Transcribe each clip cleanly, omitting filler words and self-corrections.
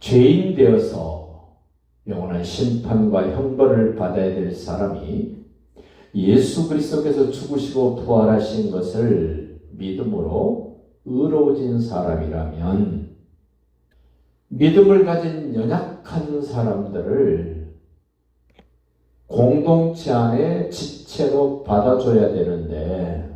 죄인 되어서 영원한 심판과 형벌을 받아야 될 사람이 예수 그리스도께서 죽으시고 부활하신 것을 믿음으로 의로워진 사람이라면 믿음을 가진 연약한 사람들을 공동체 안에 지체로 받아줘야 되는데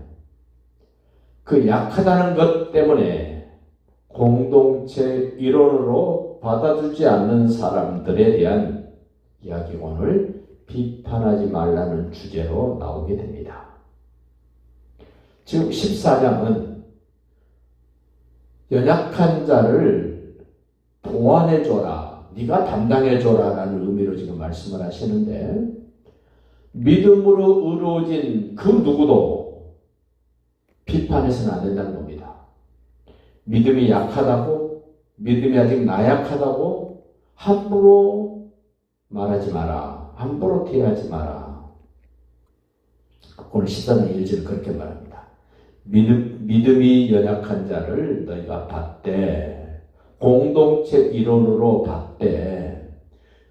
그 약하다는 것 때문에 공동체 일원으로 받아주지 않는 사람들에 대한 이야기 오늘 비판하지 말라는 주제로 나오게 됩니다. 지금 14장은 연약한 자를 보완해줘라, 네가 담당해줘라 라는 의미로 지금 말씀을 하시는데 믿음으로 의로워진 그 누구도 비판해서는 안 된다는 겁니다. 믿음이 약하다고, 믿음이 아직 나약하다고 함부로 말하지 마라. 함부로 대하지 마라. 오늘 14장 1절을 그렇게 말합니다. 믿음이 연약한 자를 너희가 받되 공동체 일원으로 받되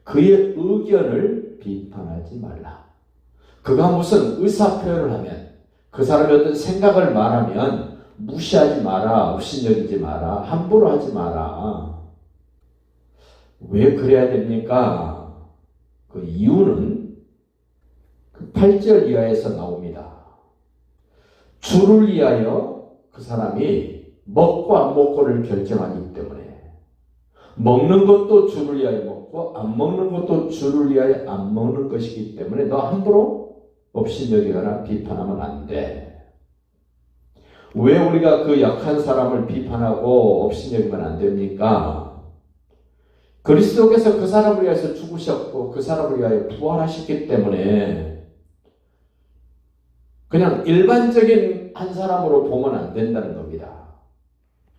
그의 의견을 비판하지 말라. 그가 무슨 의사표현을 하면 그 사람이 어떤 생각을 말하면 무시하지 마라. 업신여기지 마라. 함부로 하지 마라. 왜 그래야 됩니까? 그 이유는 그 8절 이하에서 나옵니다. 주를 위하여 그 사람이 먹고 안 먹고를 결정하기 때문에 먹는 것도 주를 위하여 먹고 안 먹는 것도 주를 위하여 안 먹는 것이기 때문에 너 함부로 업신여기거나 비판하면 안 돼. 왜 우리가 그 약한 사람을 비판하고 업신여기면 안 됩니까? 그리스도께서 그 사람을 위해서 죽으셨고 그 사람을 위하여 부활하셨기 때문에 그냥 일반적인 한 사람으로 보면 안 된다는 겁니다.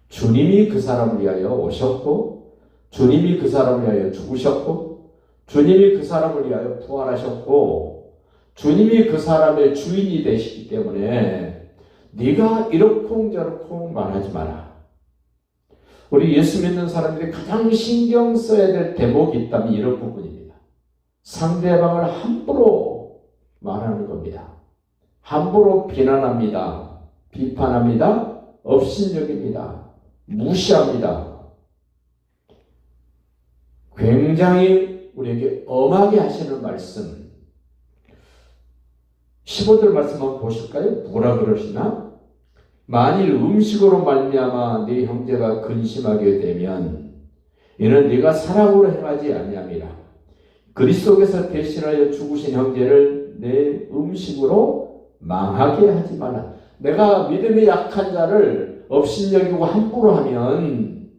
주님이 그 사람을 위하여 오셨고 주님이 그 사람을 위하여 죽으셨고 주님이 그 사람을 위하여 부활하셨고 주님이 그 사람의 주인이 되시기 때문에 네가 이러쿵저러쿵 말하지 마라. 우리 예수 믿는 사람들이 가장 신경 써야 될 대목이 있다면 이런 부분입니다. 상대방을 함부로 말하는 겁니다. 함부로 비난합니다. 비판합니다. 업신여깁니다. 무시합니다. 굉장히 우리에게 엄하게 하시는 말씀. 15절 말씀 한번 보실까요? 뭐라 그러시나? 만일 음식으로 말미암아 네 형제가 근심하게 되면 이는 네가 사랑으로 행하지 아니함이라. 그리스도께서 대신하여 죽으신 형제를 내 음식으로 망하게 하지 말라. 내가 믿음이 약한 자를 업신여기고 함부로 하면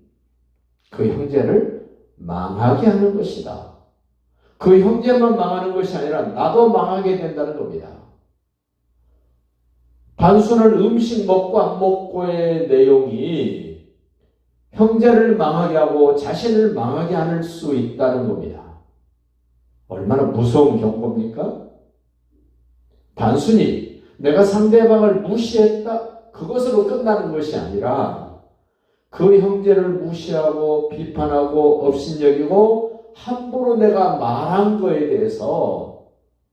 그 형제를 망하게 하는 것이다. 그 형제만 망하는 것이 아니라 나도 망하게 된다는 겁니다. 단순한 음식 먹고 안 먹고의 내용이 형제를 망하게 하고 자신을 망하게 할 수 있다는 겁니다. 얼마나 무서운 경고입니까? 단순히 내가 상대방을 무시했다 그것으로 끝나는 것이 아니라 그 형제를 무시하고 비판하고 업신여기고 함부로 내가 말한 거에 대해서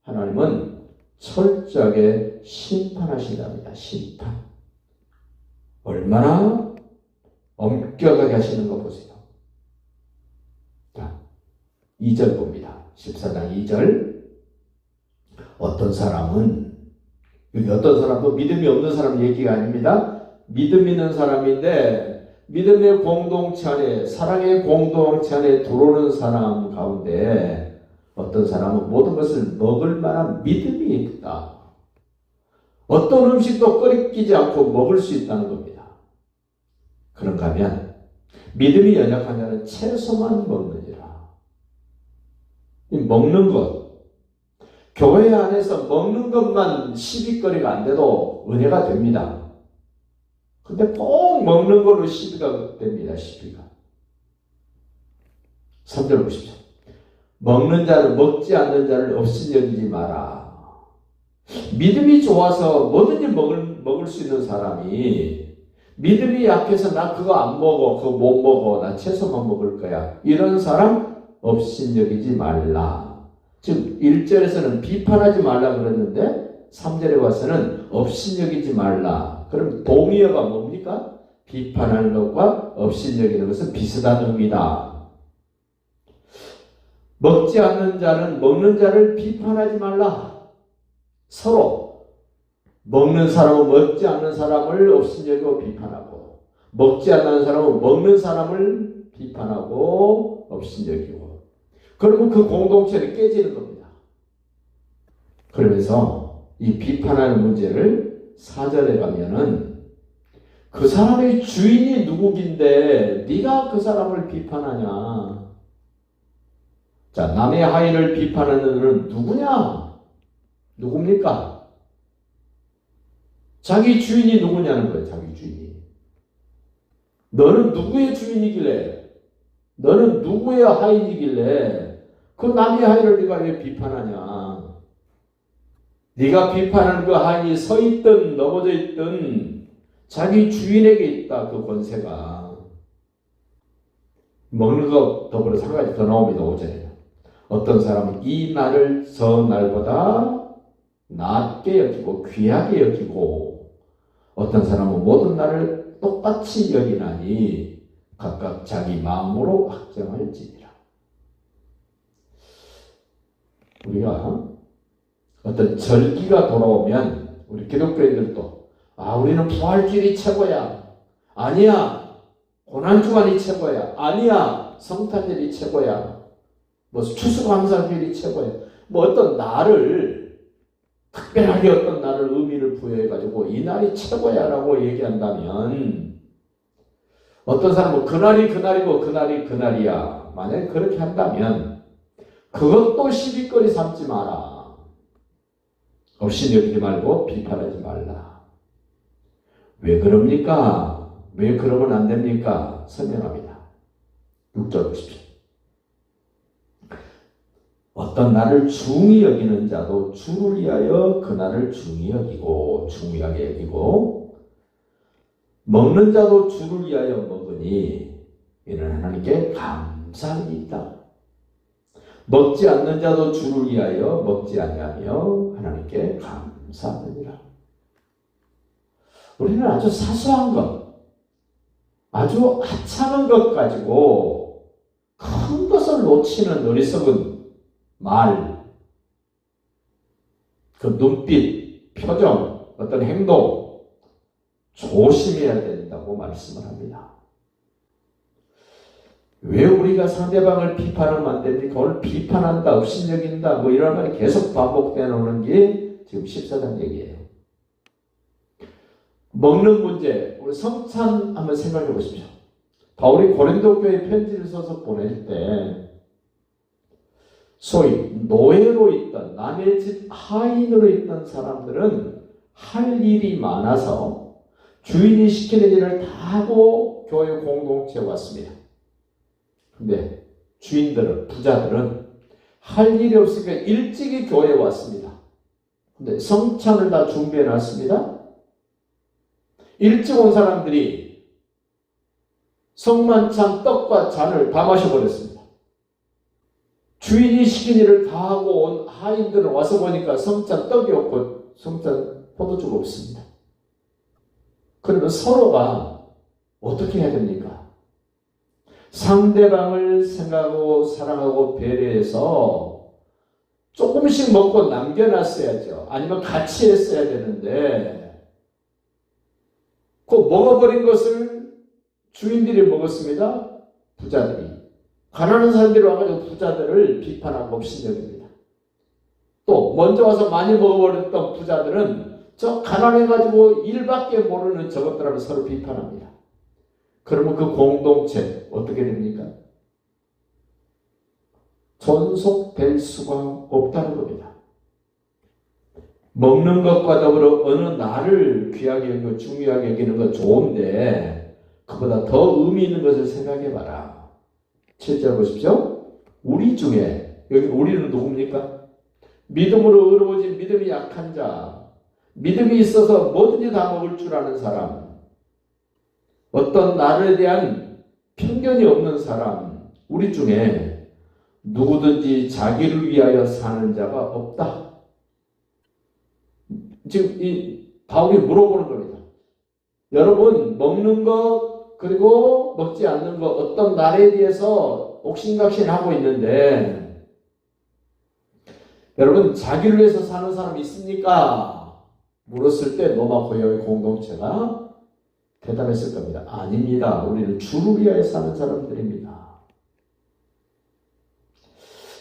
하나님은 철저하게 심판하신답니다. 심판. 얼마나 엄격하게 하시는 거 보세요. 자, 2절 봅니다. 14장 2절. 어떤 사람은, 여기 어떤 사람도 믿음이 없는 사람 얘기가 아닙니다. 믿음 있는 사람인데 믿음의 공동체 안에, 사랑의 공동체 안에 들어오는 사람 가운데 어떤 사람은 모든 것을 먹을 만한 믿음이 있다. 어떤 음식도 끓이지 않고 먹을 수 있다는 겁니다. 그런가 하면 믿음이 연약한 자는 채소만 먹느니라. 먹는 것, 교회 안에서 먹는 것만 시비거리가 안 돼도 은혜가 됩니다. 근데 꼭 먹는 걸로 시비가 됩니다. 시비가. 3절 보십시오. 먹는 자를 먹지 않는 자를 업신여기지 마라. 믿음이 좋아서 뭐든지 먹을 수 있는 사람이 믿음이 약해서 나 그거 안 먹어, 그거 못 먹어, 나 채소만 먹을 거야. 이런 사람 업신여기지 말라. 지금 1절에서는 비판하지 말라 그랬는데 3절에 와서는 업신여기지 말라. 그럼 동의어가 뭡니까? 비판하는 것과 업신여기는 것은 비슷한 의미다. 먹지 않는 자는 먹는 자를 비판하지 말라. 서로 먹는 사람은 먹지 않는 사람을 업신여기고 비판하고, 먹지 않는 사람은 먹는 사람을 비판하고 업신여기고, 그러면 그 공동체는 깨지는 겁니다. 그러면서 이 비판하는 문제를 4절에 가면은 그 사람의 주인이 누구긴데 네가 그 사람을 비판하냐. 자, 남의 하인을 비판하는 너는 누구냐? 누굽니까? 자기 주인이 누구냐는 거예요. 자기 주인이. 너는 누구의 주인이길래, 너는 누구의 하인이길래 그 남의 하인을 네가 왜 비판하냐. 네가 비판하는 그 하인이 서 있든 넘어져 있든 자기 주인에게 있다. 그 권세가. 먹는 것 더불어서 한 가지 더 나옵니다. 5절에. 어떤 사람은 이 날을 저 날보다 낮게 여기고 귀하게 여기고, 어떤 사람은 모든 날을 똑같이 여기나니 각각 자기 마음으로 확정할지니라. 우리가 어떤 절기가 돌아오면 우리 기독교인들도 우리는 부활주일이 최고야. 아니야. 고난주간이 최고야. 아니야. 성탄절이 최고야. 뭐 추수감사주일이 최고야. 뭐 어떤 날을 특별하게 어떤 날을 의미를 부여해가지고 이 날이 최고야라고 얘기한다면, 어떤 사람은 그날이 그날이고 그날이 그날이야. 만약에 그렇게 한다면 그것도 시비거리 삼지 마라. 업신여기지 말고 비판하지 말라. 왜 그럽니까? 왜 그러면 안 됩니까? 설명합니다. 6절 보십시오. 어떤 날을 중히 여기는 자도 주를 위하여 그 날을 중히 여기고 중요하게 여기고, 먹는 자도 주를 위하여 먹으니 이는 하나님께 감사함이 있다. 먹지 않는 자도 주를 위하여 먹지 아니하며 하나님께 감사하느니라. 우리는 아주 사소한 것, 아주 하찮은 것 가지고 큰 것을 놓치는 어리석은 말, 그 눈빛, 표정, 어떤 행동 조심해야 된다고 말씀을 합니다. 왜 우리가 상대방을 비판하면 안 됩니까? 오늘 비판한다, 업신여긴다, 뭐 이런 말이 계속 반복되어 오는 게 지금 14장 얘기예요. 먹는 문제, 우리 성찬 한번 생각해 보십시오. 바울이 고린도 교회에 편지를 써서 보낼 때 소위 노예로 있던, 남의 집 하인으로 있던 사람들은 할 일이 많아서 주인이 시키는 일을 다 하고 교회 공동체에 왔습니다. 근데 주인들은, 부자들은 할 일이 없으니까 일찍이 교회에 왔습니다. 근데 성찬을 다 준비해 놨습니다. 일찍 온 사람들이 성만찬 떡과 잔을 다 마셔버렸습니다. 주인이 시킨 일을 다 하고 온 하인들은 와서 보니까 성찬 떡이 없고 성찬 포도주가 없습니다. 그러면 서로가 어떻게 해야 됩니까? 상대방을 생각하고 사랑하고 배려해서 조금씩 먹고 남겨놨어야죠. 아니면 같이 했어야 되는데, 그 먹어버린 것을 주인들이 먹었습니다. 부자들이. 가난한 사람들이 와가지고 부자들을 비판하고 업신여깁니다. 또 먼저 와서 많이 먹어버렸던 부자들은 저 가난해가지고 일밖에 모르는 저것들하고 서로 비판합니다. 그러면 그 공동체 어떻게 됩니까? 존속될 수가 없다는 겁니다. 먹는 것과 더불어 어느 날을 귀하게 여기고 중요하게 여기는 건 좋은데 그보다 더 의미 있는 것을 생각해봐라. 7절 보십시오. 우리 중에, 여기 우리는 누굽니까? 믿음으로 의로워진 믿음이 약한 자, 믿음이 있어서 뭐든지 다 먹을 줄 아는 사람, 어떤 나를 대한 편견이 없는 사람, 우리 중에 누구든지 자기를 위하여 사는 자가 없다. 지금 이 바울이 물어보는 겁니다. 여러분, 먹는 것 그리고 먹지 않는 것 어떤 날에 대해서 옥신각신하고 있는데 여러분 자기를 위해서 사는 사람이 있습니까? 물었을 때 노마 고요의 공동체가 대답했을 겁니다. 아닙니다. 우리는 주를 위하여 사는 사람들입니다.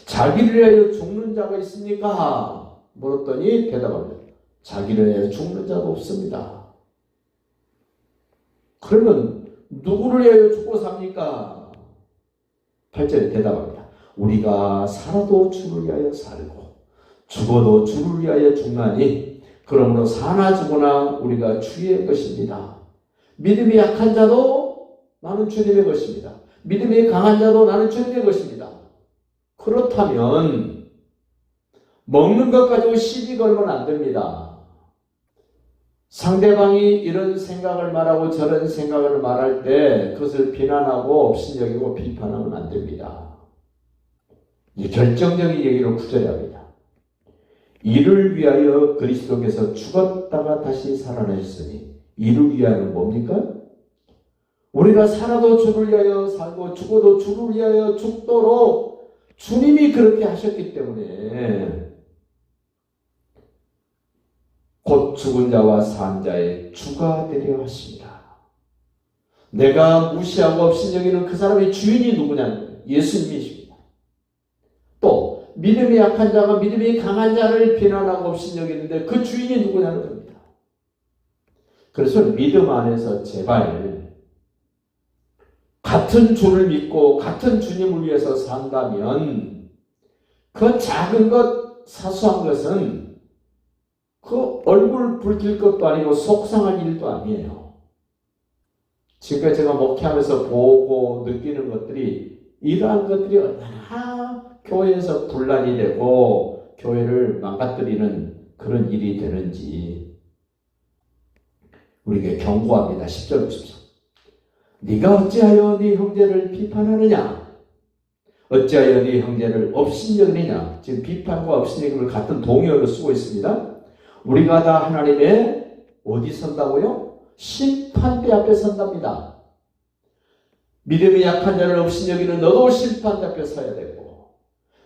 자기를 위하여 죽는 자가 있습니까? 물었더니 대답합니다. 자기를 위하여 죽는 자도 없습니다. 그러면 누구를 위하여 죽고 삽니까? 8절에 대답합니다. 우리가 살아도 주를 위하여 살고 죽어도 주를 위하여 죽나니 그러므로 사나 죽으나 우리가 주의 것입니다. 믿음이 약한 자도 나는 주님의 것입니다. 믿음이 강한 자도 나는 주님의 것입니다. 그렇다면 먹는 것 가지고 시비 걸면 안 됩니다. 상대방이 이런 생각을 말하고 저런 생각을 말할 때 그것을 비난하고 업신여기고 비판하면 안 됩니다. 이 결정적인 얘기를 구절에 합니다. 이를 위하여 그리스도께서 죽었다가 다시 살아나셨으니 이를 위하여는 뭡니까? 우리가 살아도 주를 위하여 살고 죽어도 주를 위하여 죽도록 주님이 그렇게 하셨기 때문에 곧 죽은 자와 산 자의 주가 되려 하십니다. 내가 무시하고 업신여기는 그 사람의 주인이 누구냐는 거예요. 예수님이십니다. 또 믿음이 약한 자가 믿음이 강한 자를 비난하고 업신여기는데 그 주인이 누구냐는 겁니다. 그래서 믿음 안에서 제발 같은 주를 믿고 같은 주님을 위해서 산다면 그 작은 것 사소한 것은 그 얼굴 붉힐 것도 아니고 속상할 일도 아니에요. 지금까지 제가 목회하면서 보고 느끼는 것들이 이러한 것들이 얼마나 교회에서 분란이 되고 교회를 망가뜨리는 그런 일이 되는지 우리에게 경고합니다. 10절 보십시오. 네가 어찌하여 네 형제를 비판하느냐? 어찌하여 네 형제를 업신여기느냐? 지금 비판과 업신여김을 같은 동의어로 쓰고 있습니다. 우리가 다 하나님의 어디 선다고요? 심판대 앞에 선답니다. 믿음이 약한 자를 업신여기는 너도 심판대 앞에 서야 되고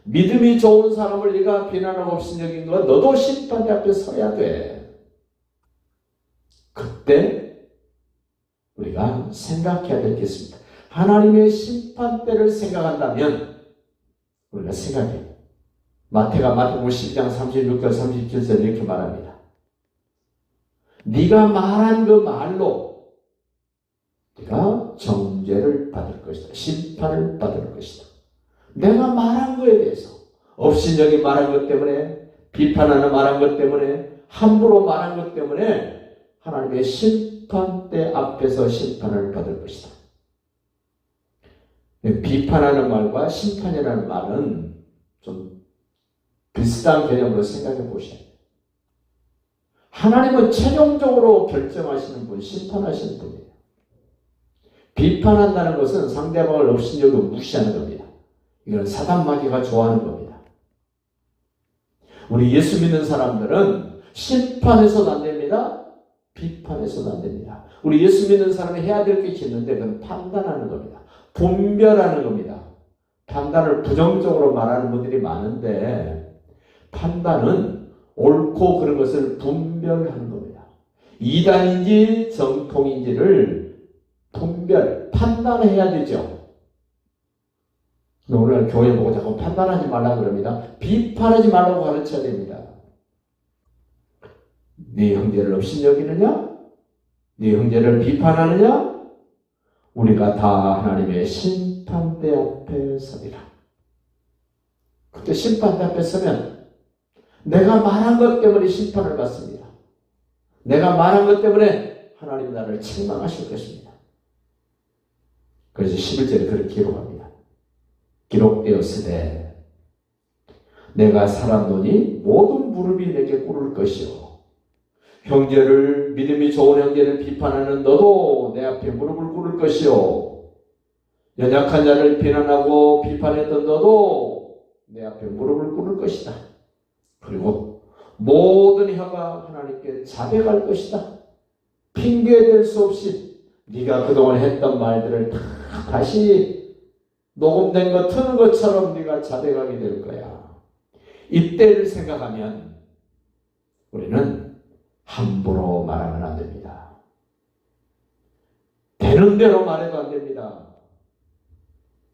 믿음이 좋은 사람을 네가 비난하고 업신여긴 건 너도 심판대 앞에 서야 돼. 그때 우리가 생각해야 될 게 있습니다. 하나님의 심판대를 생각한다면 우리가 생각해요. 마태복음 12장 36절 37절 이렇게 말합니다. 네가 말한 그 말로 네가 정죄를 받을 것이다. 심판을 받을 것이다. 내가 말한 거에 대해서 업신여기 말한 것 때문에 비판하는 말한 것 때문에 함부로 말한 것 때문에 하나님의 심판대 앞에서 심판을 받을 것이다. 비판하는 말과 심판이라는 말은 좀 비슷한 개념으로 생각해 보셔야 돼요. 하나님은 최종적으로 결정하시는 분, 심판하시는 분이에요. 비판한다는 것은 상대방을 업신여기고 무시하는 겁니다. 이건 사단마귀가 좋아하는 겁니다. 우리 예수 믿는 사람들은 심판해서도 안 됩니다. 비판해서도 안 됩니다. 우리 예수 믿는 사람이 해야 될 것이 있는데 그건 판단하는 겁니다. 분별하는 겁니다. 판단을 부정적으로 말하는 분들이 많은데 판단은 옳고 그런 것을 분별하는 겁니다. 이단인지 정통인지를 판단해야 되죠. 오늘 교회 보고 자꾸 판단하지 말라고 그럽니다. 비판하지 말라고 가르쳐야 됩니다. 네 형제를 업신여기느냐? 네 형제를 비판하느냐? 우리가 다 하나님의 심판대 앞에 서리라. 그때 심판대 앞에 서면 내가 말한 것 때문에 심판을 받습니다. 내가 말한 것 때문에 하나님 나를 책망하실 것입니다. 그래서 11절에 그렇게 기록합니다. 기록되었으되 내가 살았노니 모든 무릎이 내게 꿇을 것이요 형제를, 믿음이 좋은 형제를 비판하는 너도 내 앞에 무릎을 꿇을 것이요, 연약한 자를 비난하고 비판했던 너도 내 앞에 무릎을 꿇을 것이다. 그리고 모든 혀가 하나님께 자백할 것이다. 핑계댈 수 없이 네가 그동안 했던 말들을 다 다시 녹음된 거 트는 것처럼 네가 자백하게 될 거야. 이때를 생각하면 우리는 함부로 말하면 안 됩니다. 되는 대로 말해도 안 됩니다.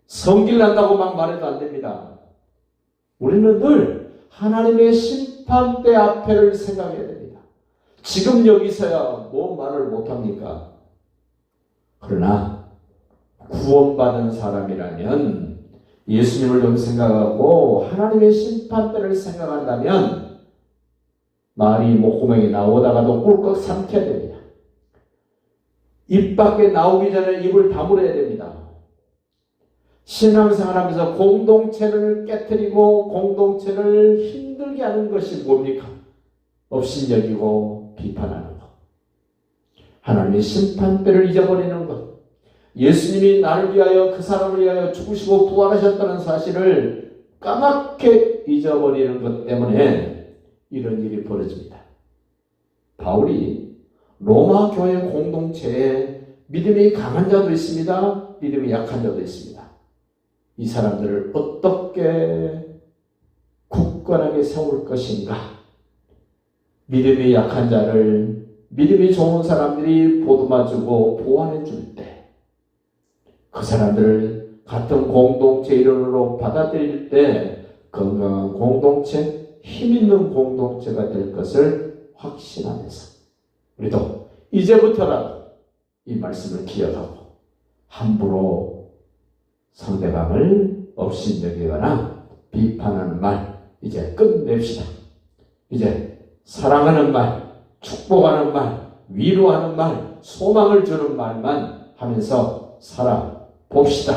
성질 난다고 막 말해도 안 됩니다. 우리는 늘 하나님의 심판대 앞에를 생각해야 됩니다. 지금 여기서야 뭐 말을 못합니까? 그러나 구원받은 사람이라면, 예수님을 좀 생각하고 하나님의 심판대를 생각한다면 말이 목구멍에 나오다가도 꿀꺽 삼켜야 됩니다. 입 밖에 나오기 전에 입을 다물어야 됩니다. 신앙생활하면서 공동체를 깨트리고 공동체를 힘들게 하는 것이 뭡니까? 업신여기고 비판하는 것, 하나님의 심판대를 잊어버리는 것, 예수님이 나를 위하여, 그 사람을 위하여 죽으시고 부활하셨다는 사실을 까맣게 잊어버리는 것 때문에 이런 일이 벌어집니다. 바울이 로마 교회 공동체에 믿음이 강한 자도 있습니다. 믿음이 약한 자도 있습니다. 이 사람들을 어떻게 굳건하게 세울 것인가? 믿음이 약한 자를 믿음이 좋은 사람들이 보듬어주고 보완해 줄 때, 그 사람들을 같은 공동체 일원으로 받아들일 때 건강한 공동체, 힘있는 공동체가 될 것을 확신하면서 우리도 이제부터라도 이 말씀을 기억하고 함부로 상대방을 업신여기거나 비판하는 말 이제 끝냅시다. 이제 사랑하는 말, 축복하는 말, 위로하는 말, 소망을 주는 말만 하면서 살아봅시다.